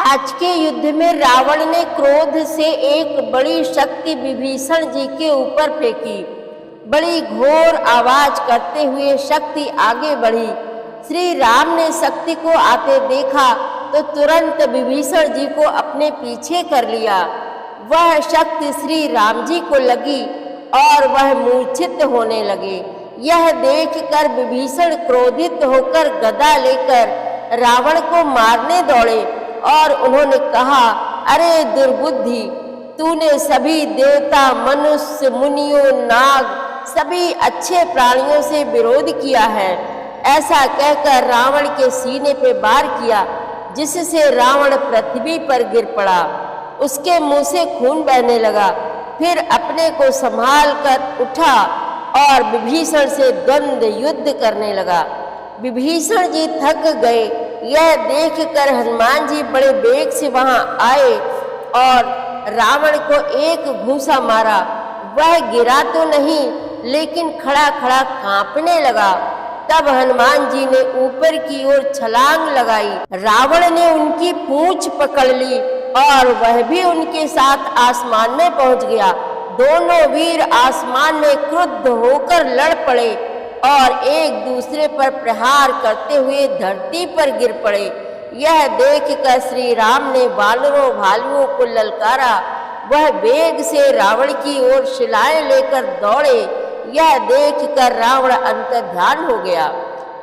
आज के युद्ध में रावण ने क्रोध से एक बड़ी शक्ति विभीषण जी के ऊपर फेंकी। बड़ी घोर आवाज करते हुए शक्ति आगे बढ़ी। श्री राम ने शक्ति को आते देखा तो तुरंत विभीषण जी को अपने पीछे कर लिया। वह शक्ति श्री राम जी को लगी और वह मूर्छित होने लगे। यह देखकर विभीषण क्रोधित होकर गदा लेकर रावण को मारने दौड़े और उन्होंने कहा, अरे दुर्बुद्धि, तूने सभी देवता, मनुष्य, मुनियों, नाग, सभी अच्छे प्राणियों से विरोध किया है। ऐसा कहकर रावण के सीने पे वार किया, जिससे रावण पृथ्वी पर गिर पड़ा। उसके मुंह से खून बहने लगा। फिर अपने को संभाल कर उठा और विभीषण से द्वंद्व युद्ध करने लगा। विभीषण जी थक गए। यह देखकर हनुमान जी बड़े वेग से वहां आए और रावण को एक घूंसा मारा। वह गिरा तो नहीं, लेकिन खड़ा खड़ा कांपने लगा। तब हनुमान जी ने ऊपर की ओर छलांग लगाई। रावण ने उनकी पूंछ पकड़ ली और वह भी उनके साथ आसमान में पहुंच गया। दोनों वीर आसमान में क्रुद्ध होकर लड़ पड़े और एक दूसरे पर प्रहार करते हुए धरती पर गिर पड़े। यह देखकर श्री राम ने वानरों भालुओं को ललकारा। वह वेग से रावण की ओर शिलाएं लेकर दौड़े। यह देखकर रावण अंतर्ध्यान हो गया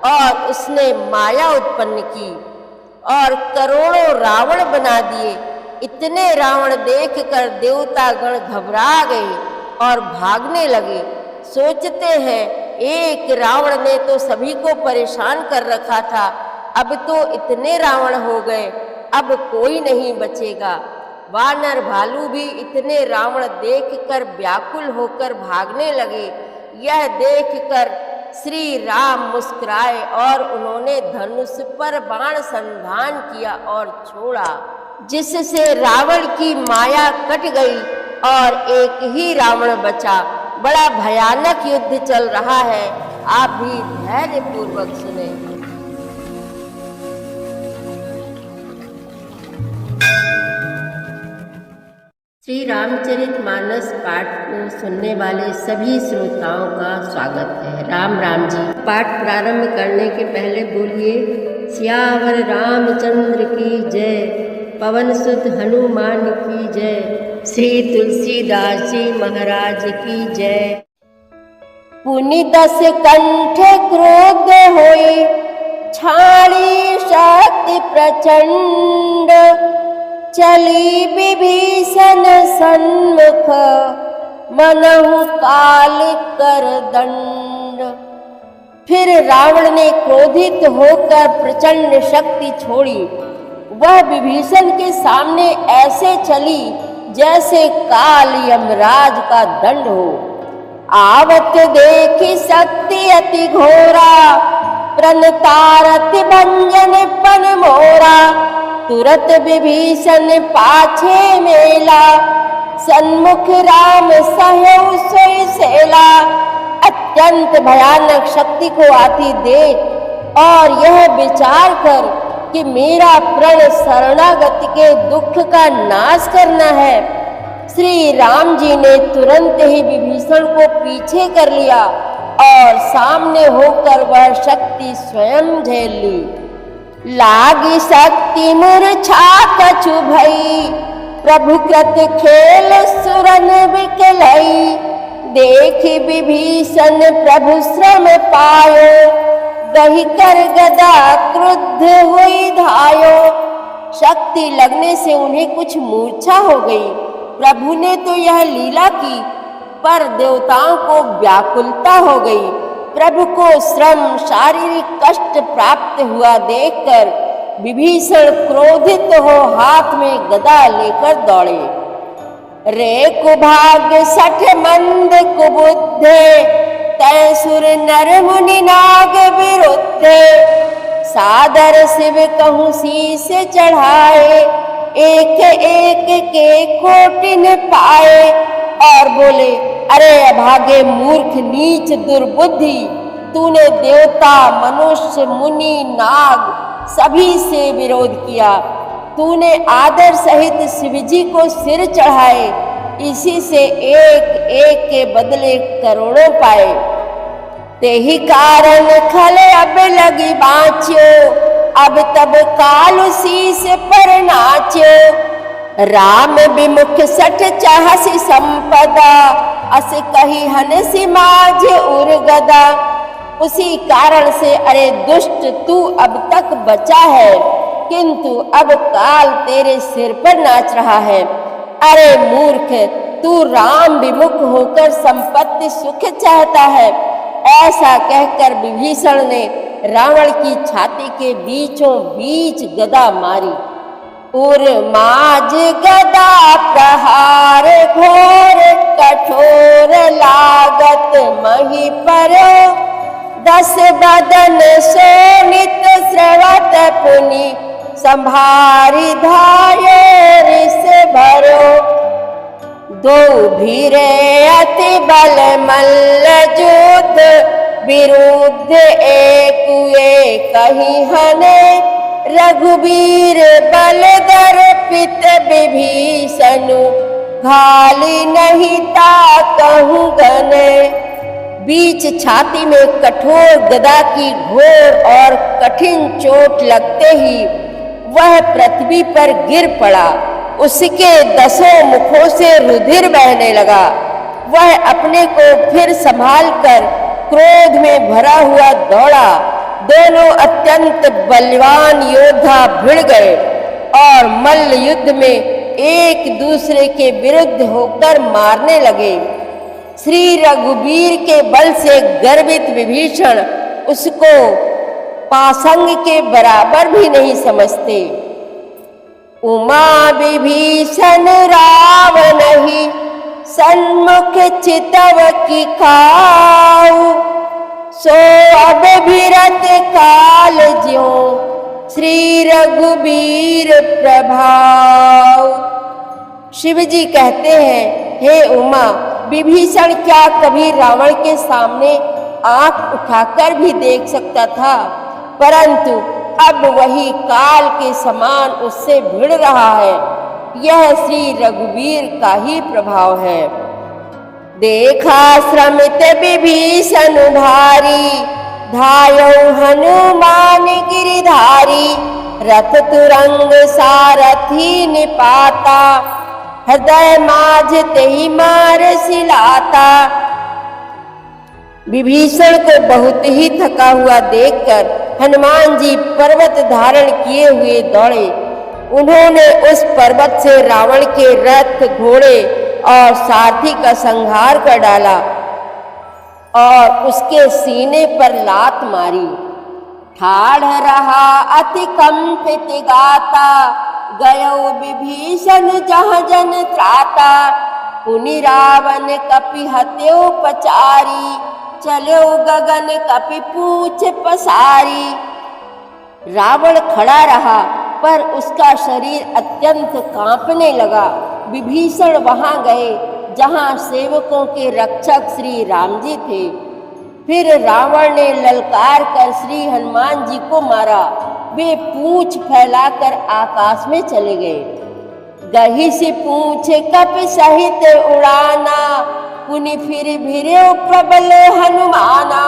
और उसने माया उत्पन्न की और करोड़ों रावण बना दिए। इतने रावण देखकर देवतागण घबरा गए और भागने लगे। सोचते हैं, एक रावण ने तो सभी को परेशान कर रखा था, अब तो इतने रावण हो गए, अब कोई नहीं बचेगा। वानर भालू भी इतने रावण देखकर व्याकुल होकर भागने लगे। यह देखकर श्री राम मुस्कुराए और उन्होंने धनुष पर बाण संधान किया और छोड़ा, जिससे रावण की माया कट गई और एक ही रावण बचा। बड़ा भयानक युद्ध चल रहा है, आप भी धैर्य पूर्वक सुने। श्री रामचरितमानस पाठ को सुनने वाले सभी श्रोताओं का स्वागत है। राम राम जी। पाठ प्रारंभ करने के पहले बोलिए सियावर रामचंद्र की जय, पवन सुत हनुमान की जय, श्री तुलसीदास जी महाराज की जय। पुनि 10 कंठ क्रोध होई, छाड़ी शक्ति प्रचंड, चली विभीषण सन्मुख, मनहु काल कर दंड। फिर रावण ने क्रोधित होकर प्रचंड शक्ति छोड़ी। वह विभीषण के सामने ऐसे चली जैसे काल यमराज का दंड हो। आवत देखी शक्ति अति घोरा, प्रणतारति भंजन पन मोरा, तुरत विभीषण पाछे मेला, सन्मुख राम सहु सोई सेला। अत्यंत भयानक शक्ति को आती देख और यह विचार कर कि मेरा प्रण शरणागति के दुख का नाश करना है, श्री राम जी ने तुरंत ही विभीषण को पीछे कर लिया और सामने होकर वह शक्ति स्वयं झेल ली। लागी शक्ति मूर्छा कछु भई, प्रभु कृत खेल सुरन बिकलई। देखि विभीषण प्रभु श्रम पायो, गही कर गदा क्रुद्ध हुई धायो। शक्ति लगने से उन्हें कुछ मूर्छा हो गई। प्रभु ने तो यह लीला की, पर देवताओं को व्याकुलता हो गई। प्रभु को श्रम शारीरिक कष्ट प्राप्त हुआ देखकर विभीषण क्रोधित हो हाथ में गदा लेकर दौड़े। रे कुभाग्य सठ मंद कुबुद्धे, तै सुर नर मुनि नाग विरुद्धे। सादर शिव कहूँ शीस चढ़ाए, एक एक के कोटिन पाए। और बोले, अरे अभागे मूर्ख नीच दुर्बुद्धि, तूने देवता, मनुष्य, मुनि, नाग सभी से विरोध किया। तूने आदर सहित शिवजी को सिर चढ़ाए, इसी से एक एक के बदले करोड़ों पाए। ते ही कारण खल अब लगी बाँच्यो, अब तब काल शीस पर नाच्यो। राम विमुख सठ चाहसी संपदा, अस कही हनसी माझ उर्गदा। उसी कारण से अरे दुष्ट तू अब तक बचा है, किंतु अब काल तेरे सिर पर नाच रहा है। अरे मूर्ख, तू राम विमुख होकर संपत्ति सुख चाहता है। ऐसा कहकर विभीषण ने रावण की छाती के बीचों बीच गदा मारी। उर माज गदा प्रहार घोर, कठोर लागत मही परो। दस बदन शोणित स्रवत पुनि, संभारी धाये रिस भरो। दो भीरे अति बल मल्ल युद्ध, विरुद्ध एक कही हने। रघुबीर बल दर्पित विभीषण, घाली नहीं ताकहु गने। बीच छाती में कठोर गदा की घोर और कठिन चोट लगते ही वह पृथ्वी पर गिर पड़ा। उसके 10 मुखों से रुधिर बहने लगा। वह अपने को फिर संभाल कर क्रोध में भरा हुआ दौड़ा। दोनों अत्यंत बलवान योद्धा भिड़ गए और मल्ल युद्ध में एक दूसरे के विरुद्ध होकर मारने लगे। श्री रघुबीर के बल से गर्वित विभीषण उसको पासंग के बराबर भी नहीं समझते। उमा विभीषण रावण ही, सन्मुख चितव की खाऊ। सो अब भिरत काल ज्यों, श्री रघुबीर प्रभाव। शिवजी कहते हैं, हे उमा, विभीषण क्या कभी रावण के सामने आंख उठाकर भी देख सकता था? परंतु अब वही काल के समान उससे भिड़ रहा है। यह श्री रघुबीर का ही प्रभाव है। देखा श्रमित विभीषण भारी, धायो हनुमान गिरिधारी। रथ तुरंग सारथी निपाता, हृदय माझ तेहि मार सिलाता। विभीषण को बहुत ही थका हुआ देखकर हनुमान जी पर्वत धारण किए हुए दौड़े। उन्होंने उस पर्वत से रावण के रथ, घोड़े और सारथी का संहार कर डाला और उसके सीने पर लात मारी। ठाढ़ रहा अति कंपित गाता, गयो विभीषण जहाँ जन त्राता। पुनि रावण कपि हत्यो पचारी, चलो गगन कपि पूछ पसारी। रावण खड़ा रहा पर उसका शरीर अत्यंत कांपने लगा। विभीषण वहां गए जहां सेवकों के रक्षक श्री राम जी थे। फिर रावण ने ललकार कर श्री हनुमान जी को मारा। वे पूंछ फैलाकर आकाश में चले गए। गही सी पूंछ कपि सहित उड़ाना, पुनि फिर भिरे प्रबल हनुमाना।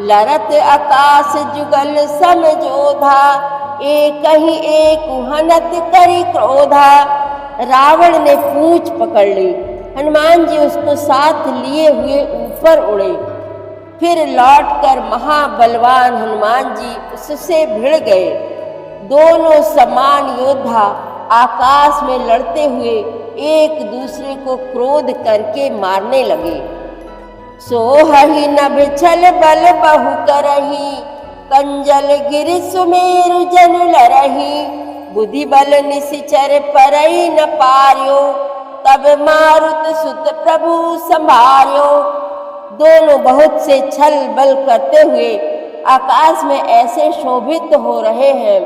लरत आकाश जुगल समझोधा, एक ही एक हनत करी क्रोधा। रावण ने पूंछ पकड़ ली। हनुमान जी उसको साथ लिए हुए ऊपर उड़े। फिर लौटकर महाबलवान हनुमान जी उससे भिड़ गए। दोनों समान योद्धा आकाश में लड़ते हुए एक दूसरे को क्रोध करके मारने लगे। सोहहि नभ छल बल बहु करही, कंजल गिर सुमेरु जन लरही। बुद्धि बल निशिचर परई न पार्यो, तब मारुत सुत प्रभु संभार्यो। दोनों बहुत से छल बल करते हुए आकाश में ऐसे शोभित हो रहे हैं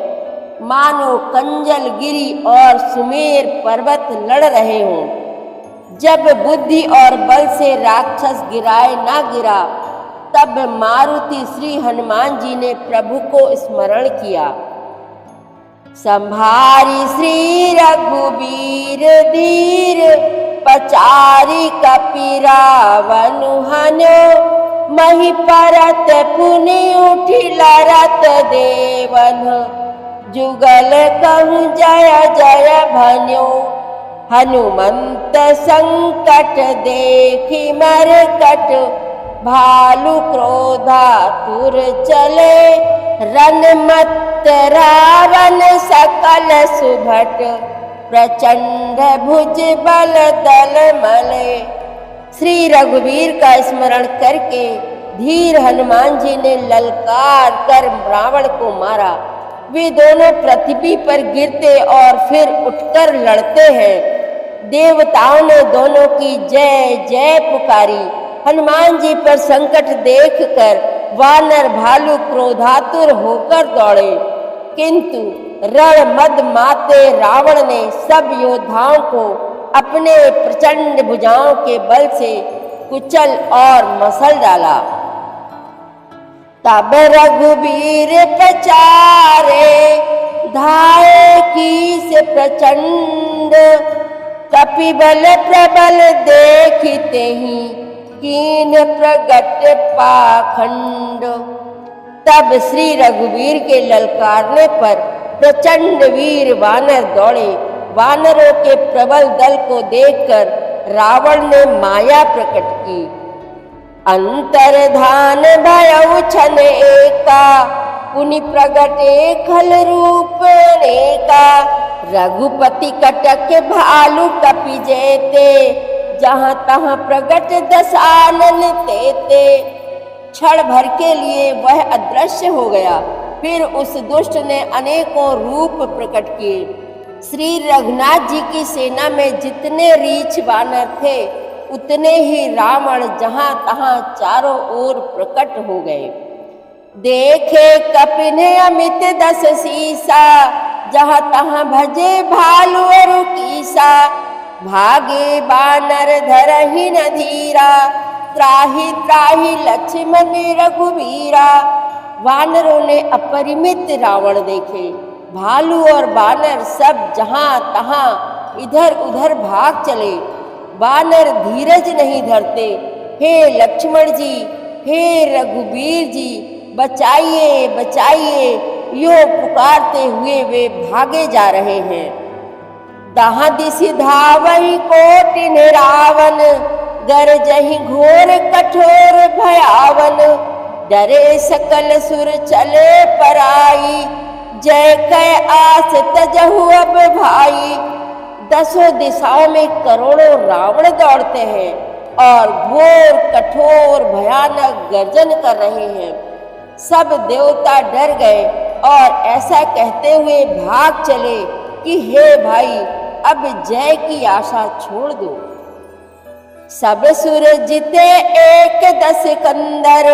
मानो कंजल गिरी और सुमेर पर्वत लड़ रहे हों। जब बुद्धि और बल से राक्षस गिराए ना गिरा, तब मारुति श्री हनुमान जी ने प्रभु को स्मरण किया। संभारी श्री रघुबीर धीर, पचारी कपि रावण हन्यो, मही परत पुनि उठी लरत देवन, जुगल कहूँ जय जय भन्यो। हनुमंत संकट देखी मरकट, भालु क्रोधातुर चले, रनमत्त रावण सकल सुभट, प्रचंड भुज बल दल मले। श्री रघुवीर का स्मरण करके धीर हनुमान जी ने ललकार कर रावण को मारा। वे दोनों पृथ्वी पर गिरते और फिर उठकर लड़ते हैं। देवताओं ने दोनों की जय जय पुकारी। हनुमान जी पर संकट देखकर वानर भालू क्रोधातुर होकर दौड़े, किंतु रण मद माते रावण ने सब योद्धाओं को अपने प्रचंड भुजाओं के बल से कुचल और मसल डाला। तब रघुबीर पचारे, धाये कीस प्रचंड, कपिबल प्रबल देखते ही, कीन प्रगट पाखंड। तब श्री रघुवीर के ललकारने पर प्रचंड वीर वानर दौड़े। वानरों के प्रबल दल को देखकर रावण ने माया प्रकट की। अंतर्धान भयउ छन एका, पुनि प्रगटे खल रूप अनेका। रघुपति कटक भालु कपि जेते, जहाँ तहाँ प्रगट दशानन तेते। क्षण भर के लिए वह अदृश्य हो गया। फिर उस दुष्ट ने अनेकों रूप प्रकट किए। श्री रघुनाथ जी की सेना में जितने रीछ वानर थे, उतने ही रावण जहाँ तहाँ चारों ओर प्रकट हो गए। देखे कपिन अमित दस सीसा, जहाँ तहाँ भजे भालु और कीसा। भागे बानर धरहि न धीरा, त्राहि त्राहि लक्ष्मण रघुवीरा। वानरों ने अपरिमित रावण देखे। भालू और बानर सब जहाँ तहाँ इधर उधर भाग चले। वानर धीरज नहीं धरते। हे लक्ष्मण जी, हे रघुवीर जी, बचाइए बचाइए, यो पुकारते हुए वे भागे जा रहे हैं। दहा दिशि धावहि कोटिन रावण, गरजहि घोर कठोर भयावन। डरे सकल सुर चले पराई, जय कै आस तजहु अब भाई। दसों दिशाओं में करोड़ों रावण दौड़ते हैं और घोर कठोर भयानक गर्जन कर रहे हैं। सब देवता डर गए और ऐसा कहते हुए भाग चले कि हे भाई, अब जय की आशा छोड़ दो। सब सुर जिते एक दस कंदर,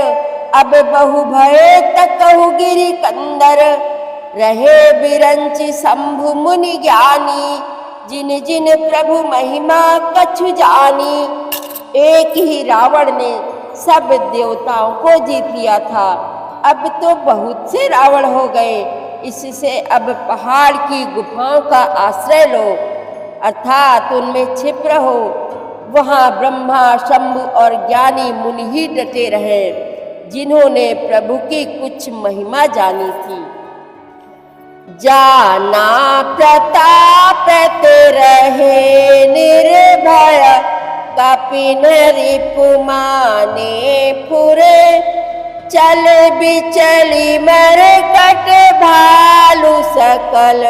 अब बहु भय तकहु गिरि कंदर। रहे बिरंचि शंभु मुनि ज्ञानी, जिन जिन प्रभु महिमा कछु जानी। एक ही रावण ने सब देवताओं को जीत लिया था। अब तो बहुत से रावण हो गए। इससे अब पहाड़ की गुफाओं का आश्रय लो, अर्थात उनमें छिप रहो। वहाँ ब्रह्मा शंभु और ज्ञानी मुनि ही डटे रहे, जिन्होंने प्रभु की कुछ महिमा जानी थी। जाना प्रताप ते रहे निर्भय, कपिन रिपु माने फुरे। चल बिचली मरकट भालु सकल,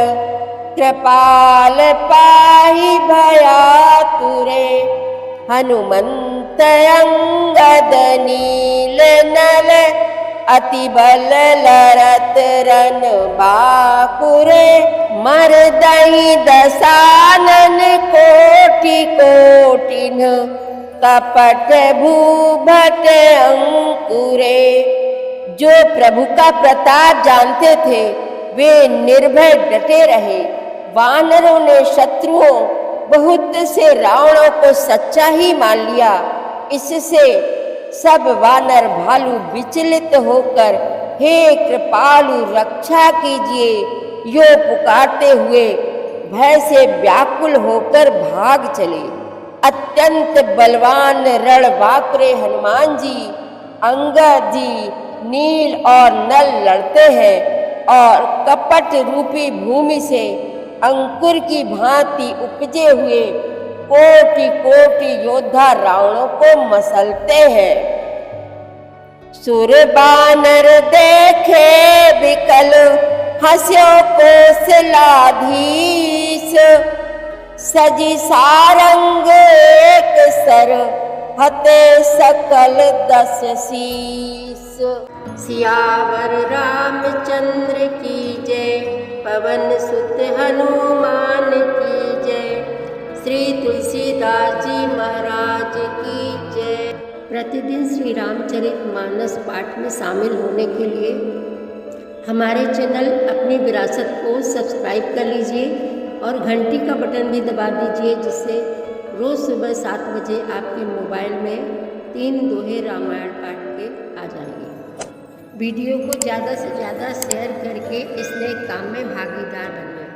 कृपाल पाहि भयातुरे। हनुमंत अंगद नील नल, अति बल लरत रन बाकुरे। मरदहि दसानन कोटि कोटिन, कपट भूभट अंकुरे। जो प्रभु का प्रताप जानते थे, वे निर्भय डटे रहे। वानरों ने शत्रुओं बहुत से रावणों को सच्चा ही मान लिया। इससे सब वानर भालू विचलित होकर, हे कृपालु रक्षा कीजिए, यो पुकारते हुए भय से व्याकुल होकर भाग चले। अत्यंत बलवान रणबांकुरे हनुमान जी, अंगद जी, नील और नल लड़ते हैं और कपट रूपी भूमि से अंकुर की भांति उपजे हुए कोटि कोटि योद्धा रावणों को मसलते हैं। सुर बानर देखे विकल हंस्यो कौशलाधीश, सजी सारंग एक सर हते सकल 10 शीस। सियावर रामचंद्र की जय, पवन सुत हनुमान की जय, श्री तुलसीदास जी महाराज की जय। प्रतिदिन श्री रामचरितमानस पाठ में शामिल होने के लिए हमारे चैनल अपनी विरासत को सब्सक्राइब कर लीजिए और घंटी का बटन भी दबा दीजिए, जिससे रोज़ सुबह 7 बजे आपके मोबाइल में 3 दोहे रामायण पाठ के आ जाएंगे। वीडियो को ज़्यादा से ज़्यादा शेयर करके इस नए काम में भागीदार बनिए।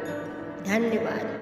धन्यवाद।